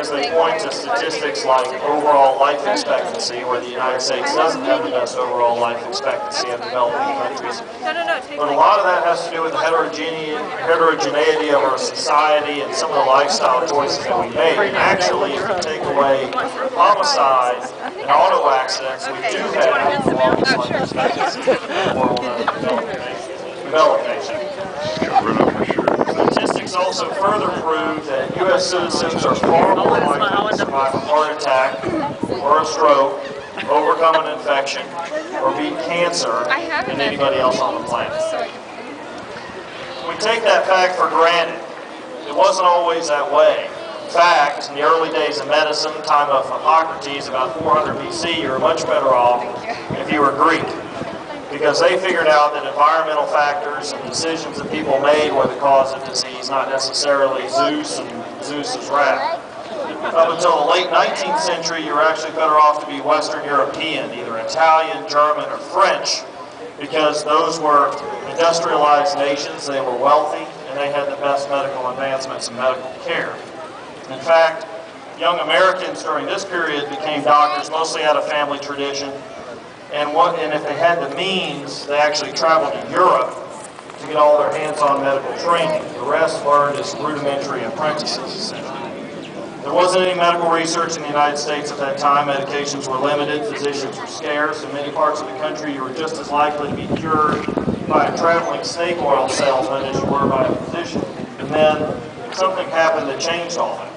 because they point to statistics like overall life expectancy, where the United States doesn't have the best overall life expectancy of developing countries. But a lot of that has to do with the heterogeneity of our society and some of the lifestyle choices that we make. And actually, if you take away homicide and auto accidents, we do have the longest life expectancy in the world of developed nations. Statistics also further prove that U.S. citizens are far more likely to survive a heart attack or a stroke, overcome an infection, or beat cancer than anybody else on the planet. We take that fact for granted. It wasn't always that way. In fact, in the early days of medicine, time of Hippocrates, about 400 BC, you were much better off if you were Greek, because they figured out that environmental factors and decisions that people made were the cause of disease, not necessarily Zeus and Zeus's wrath. Up until the late 19th century, you were actually better off to be Western European, either Italian, German, or French, because those were industrialized nations, they were wealthy, and they had the best medical advancements in medical care. In fact, young Americans during this period became doctors mostly out of family tradition, and if they had the means, they actually traveled to Europe to get all their hands-on medical training. The rest learned as rudimentary apprentices, essentially. There wasn't any medical research in the United States at that time. Medications were limited, physicians were scarce. In many parts of the country, you were just as likely to be cured by a traveling snake oil salesman as you were by a physician. And then something happened that changed all that.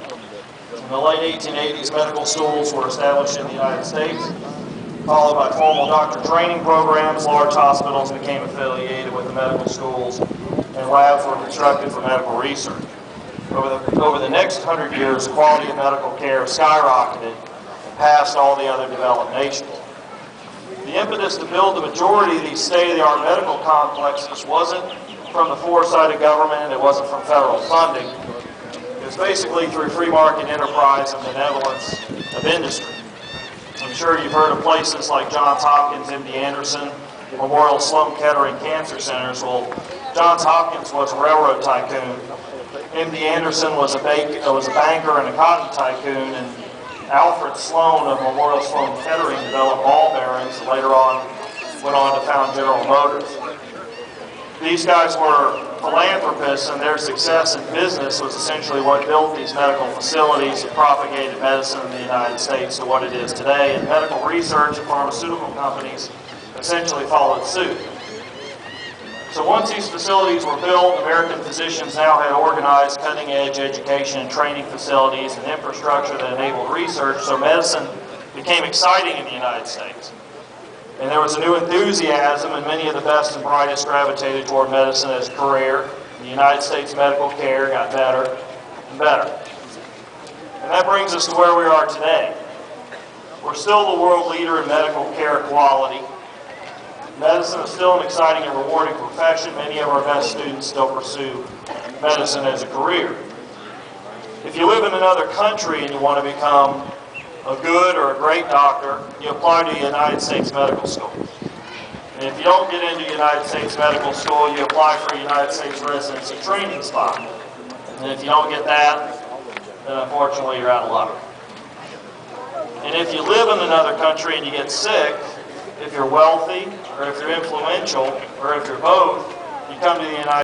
In the late 1880s, medical schools were established in the United States, followed by formal doctor training programs. Large hospitals became affiliated with the medical schools, and labs were constructed for medical research. Over the next 100 years, the quality of medical care skyrocketed and passed all the other developed nations. The impetus to build the majority of these state-of-the-art medical complexes wasn't from the foresight of government, and it wasn't from federal funding. It was basically through free market enterprise and benevolence of industry. I'm sure you've heard of places like Johns Hopkins, MD Anderson, Memorial Sloan Kettering Cancer Centers. Well, Johns Hopkins was a railroad tycoon. MD Anderson was a banker and a cotton tycoon, and Alfred Sloan of Memorial Sloan Kettering developed ball bearings and later on went on to found General Motors. These guys were philanthropists, and their success in business was essentially what built these medical facilities and propagated medicine in the United States to what it is today, and medical research and pharmaceutical companies essentially followed suit. So once these facilities were built, American physicians now had organized cutting-edge education and training facilities and infrastructure that enabled research, so medicine became exciting in the United States. And there was a new enthusiasm, and many of the best and brightest gravitated toward medicine as a career. The United States medical care got better and better. And that brings us to where we are today. We're still the world leader in medical care quality. Medicine is still an exciting and rewarding profession. Many of our best students still pursue medicine as a career. If you live in another country and you want to become a good or a great doctor, you apply to the United States Medical School. And if you don't get into United States Medical School, you apply for a United States residency training spot. And if you don't get that, then unfortunately you're out of luck. And if you live in another country and you get sick, if you're wealthy, or if you're influential, or if you're both, you come to the United